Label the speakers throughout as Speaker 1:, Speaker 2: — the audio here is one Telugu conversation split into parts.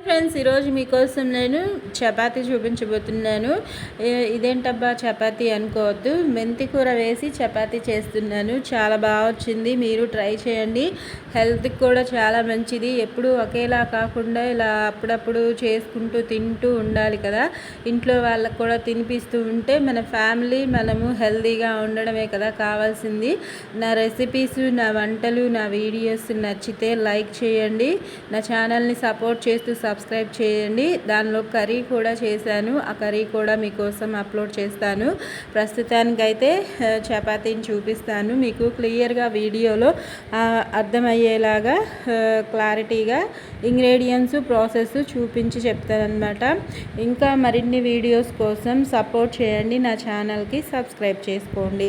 Speaker 1: ఫ్రెండ్స్, ఈరోజు మీకోసం నేను చపాతీ చూపించబోతున్నాను. ఇదేంటబ్బా చపాతీ అనుకోవద్దు, మెంతి కూర వేసి చపాతీ చేస్తున్నాను. చాలా బాగా వచ్చింది, మీరు ట్రై చేయండి. హెల్త్కి కూడా చాలా మంచిది. ఎప్పుడు ఒకేలా కాకుండా ఇలా అప్పుడప్పుడు చేసుకుంటూ తింటూ ఉండాలి కదా. ఇంట్లో వాళ్ళకు కూడా తినిపిస్తూ ఉంటే మన ఫ్యామిలీ మనము హెల్తీగా ఉండడమే కదా కావాల్సింది. నా రెసిపీస్, నా వంటలు, నా వీడియోస్ నచ్చితే లైక్ చేయండి. నా ఛానల్ని సపోర్ట్ చేస్తూ సబ్స్క్రైబ్ చేయండి. దానిలో కర్రీ కూడా చేశాను, ఆ కర్రీ కూడా మీకోసం అప్లోడ్ చేస్తాను. ప్రస్తుతానికైతే చపాతీని చూపిస్తాను మీకు క్లియర్గా వీడియోలో అర్థమయ్యేలాగా క్లారిటీగా ఇంగ్రీడియంట్స్ ప్రాసెస్ చూపించి చెప్తానన్నమాట. ఇంకా మరిన్ని వీడియోస్ కోసం సపోర్ట్ చేయండి. నా ఛానల్కి సబ్స్క్రైబ్ చేసుకోండి.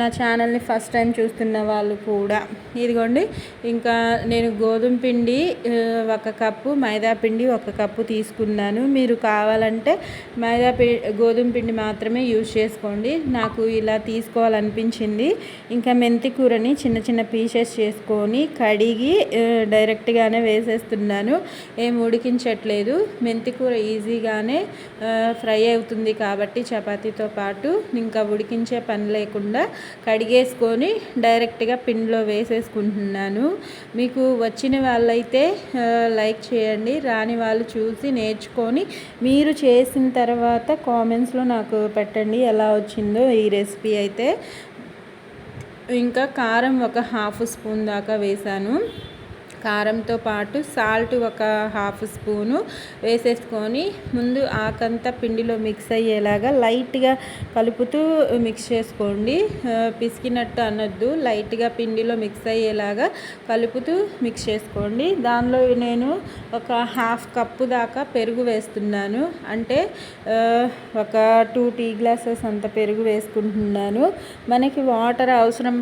Speaker 1: నా ఛానల్ని ఫస్ట్ టైం చూస్తున్న వాళ్ళు కూడా ఇదిగోండి. ఇంకా నేను గోధుమ పిండి 1 కప్పు, మైదా పిండి 1 కప్పు తీసుకున్నాను. మీరు కావాలంటే గోధుమ పిండి మాత్రమే యూజ్ చేసుకోండి. నాకు ఇలా తీసుకోవాలనిపించింది. ఇంకా మెంతి కూరని చిన్న చిన్న పీసెస్ చేసుకొని కడిగి డైరెక్ట్గానే వేసేస్తున్నాను. ఏం ఉడికించట్లేదు. మెంతి కూర ఈజీగానే ఫ్రై అవుతుంది కాబట్టి చపాతీతో పాటు ఇంకా ఉడికించే పని లేకుండా కడిగేసుకొని డైరెక్ట్గా పిండిలో వేసేసుకుంటున్నాను. మీకు వచ్చిన వాళ్ళైతే లైక్ చేయండి, రాని వాళ్ళు చూసి నేర్చుకొని మీరు చేసిన తర్వాత కామెంట్స్లో నాకు పెట్టండి ఎలా వచ్చిందో ఈ రెసిపీ అయితే. ఇంకా కారం 1/2 స్పూన్ దాకా వేసాను. కారంతో పాటు సాల్ట్ 1/2 స్పూను వేసేసుకొని ముందు ఆకంతా పిండిలో మిక్స్ అయ్యేలాగా లైట్గా కలుపుతూ మిక్స్ చేసుకోండి. పిసికినట్టు అనొద్దు, లైట్గా పిండిలో మిక్స్ అయ్యేలాగా కలుపుతూ మిక్స్ చేసుకోండి. దానిలో నేను 1/2 కప్పు దాకా పెరుగు వేస్తున్నాను. అంటే ఒక 2 టీ గ్లాసెస్ అంత పెరుగు వేసుకుంటున్నాను. మనకి వాటర్ అవసరం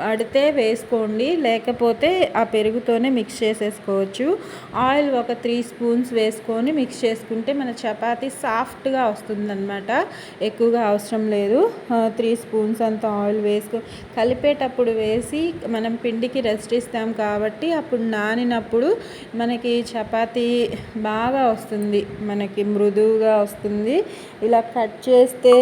Speaker 1: పడితే వేసుకోండి, లేకపోతే ఆ పెరుగుతోనే మిక్స్ చేసేసుకోవచ్చు. ఆయిల్ 3 స్పూన్స్ వేసుకొని మిక్స్ చేసుకుంటే మన చపాతీ సాఫ్ట్గా వస్తుందన్నమాట. ఎక్కువగా అవసరం లేదు. 3 స్పూన్స్ అంత ఆయిల్ కలిపేటప్పుడు వేసి మనం పిండికి రెస్ట్ ఇస్తాం కాబట్టి అప్పుడు నానినప్పుడు మనకి చపాతీ బాగా వస్తుంది, మనకి మృదువుగా వస్తుంది. ఇలా కట్ చేస్తే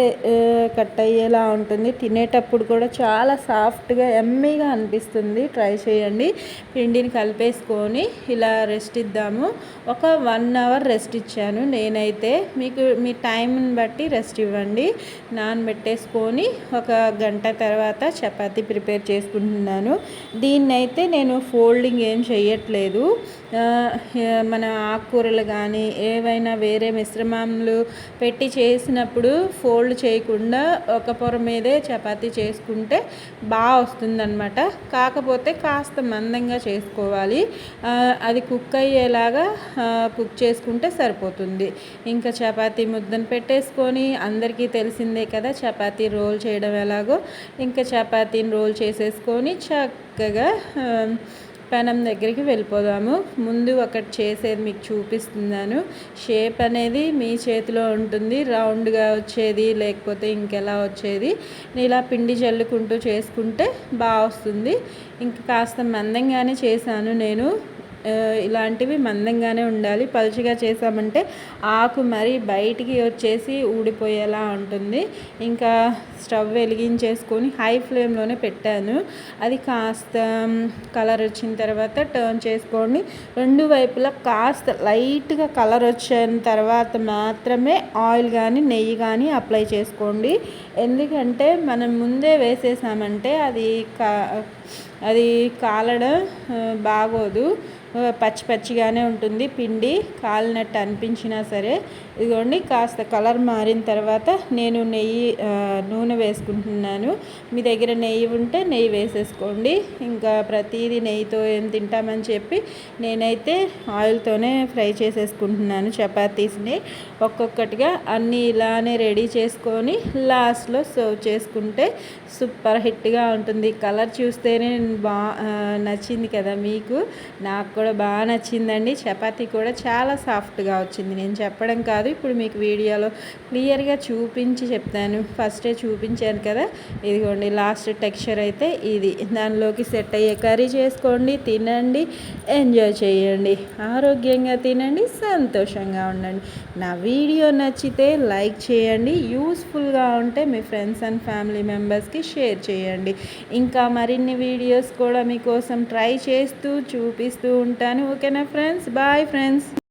Speaker 1: కట్ అయ్యేలా ఉంటుంది. తినేటప్పుడు కూడా చాలా సాఫ్ట్గా ఎమ్మీగా అనిపిస్తుంది. ట్రై చేయండి. పిండిని కలిపేసుకొని ఇలా రెస్ట్ ఇద్దాము. ఒక 1 అవర్ రెస్ట్ ఇచ్చాను నేనైతే. మీకు మీ టైంని బట్టి రెస్ట్ ఇవ్వండి. నానబెట్టేసుకొని 1 గంట తర్వాత చపాతీ ప్రిపేర్ చేసుకుంటున్నాను. దీన్నైతే నేను ఫోల్డింగ్ ఏం చేయట్లేదు. మన ఆకుకూరలు కానీ ఏవైనా వేరే మిశ్రమాలు పెట్టి చేసినప్పుడు ఫోల్డ్ చేయకుండా ఒక పొర మీదే చపాతీ చేసుకుంటే బాగా వస్తుందన్నమాట. కాకపోతే కాస్త మందంగా చేసుకోవాలి. అది కుక్ అయ్యేలాగా కుక్ చేసుకుంటే సరిపోతుంది. ఇంకా చపాతీ ముద్దను పెట్టేసుకొని అందరికీ తెలిసిందే కదా చపాతీ రోల్ చేయడం ఎలాగో. ఇంకా చపాతీని రోల్ చేసేసుకొని చక్కగా పెనం దగ్గరికి వెళ్ళిపోదాము. ముందు ఒకటి చేసేది మీకు చూపిస్తున్నాను. షేప్ అనేది మీ చేతిలో ఉంటుంది, రౌండ్గా వచ్చేది లేకపోతే ఇంకెలా వచ్చేది. ఇలా పిండి జల్లుకుంటూ చేసుకుంటే బాగా వస్తుంది. ఇంకా కాస్త మందంగానే చేశాను నేను. ఇలాంటివి మందంగానే ఉండాలి. పలుచగా చేసామంటే ఆకు మరీ బయటికి వచ్చేసి ఊడిపోయేలా ఉంటుంది. ఇంకా స్టవ్ వెలిగించేసుకొని హై ఫ్లేమ్లోనే పెట్టాను. అది కాస్త కలర్ వచ్చిన తర్వాత టర్న్ చేసుకోండి. 2 వైపులా కాస్త లైట్గా కలర్ వచ్చిన తర్వాత మాత్రమే ఆయిల్ కానీ నెయ్యి కానీ అప్లై చేసుకోండి. ఎందుకంటే మనం ముందే వేసేసామంటే అది కాలడం బాగోదు. పచ్చి పచ్చిగానే ఉంటుంది. పిండి కాలినట్టు అనిపించినా సరే. ఇదిగోండి, కాస్త కలర్ మారిన తర్వాత నేను నూనె వేసుకుంటున్నాను. మీ దగ్గర నెయ్యి ఉంటే నెయ్యి వేసేసుకోండి. ఇంకా ప్రతిదీ నెయ్యితో ఏం తింటామని చెప్పి నేనైతే ఆయిల్తోనే ఫ్రై చేసేసుకుంటున్నాను చపాతీస్ని. ఒక్కొక్కటిగా అన్నీ ఇలానే రెడీ చేసుకొని లాస్ట్లో సర్వ్ చేసుకుంటే సూపర్ హిట్గా ఉంటుంది. కలర్ చూస్తేనే తింటేనే నచ్చింది కదా మీకు. నాకు కూడా బాగా నచ్చిందండి. చపాతీ కూడా చాలా సాఫ్ట్గా వచ్చింది. నేను చెప్పడం కాదు, ఇప్పుడు మీకు వీడియోలో క్లియర్గా చూపించి చెప్తాను. ఫస్టే చూపించాను కదా, ఇదిగోండి లాస్ట్ టెక్స్చర్ అయితే ఇది. దానిలోకి సెట్ అయ్యే కర్రీ చేసుకోండి, తినండి, ఎంజాయ్ చేయండి, ఆరోగ్యంగా తినండి, సంతోషంగా ఉండండి. నా వీడియో నచ్చితే లైక్ చేయండి, యూస్ఫుల్గా ఉంటే మీ ఫ్రెండ్స్ అండ్ ఫ్యామిలీ మెంబర్స్కి షేర్ చేయండి. ఇంకా మరిన్ని వీడియోస్ కూడా మీకోసం ట్రై చేస్తూ చూపిస్తూ ఉంటాను. ఓకేనా ఫ్రెండ్స్? Bye friends.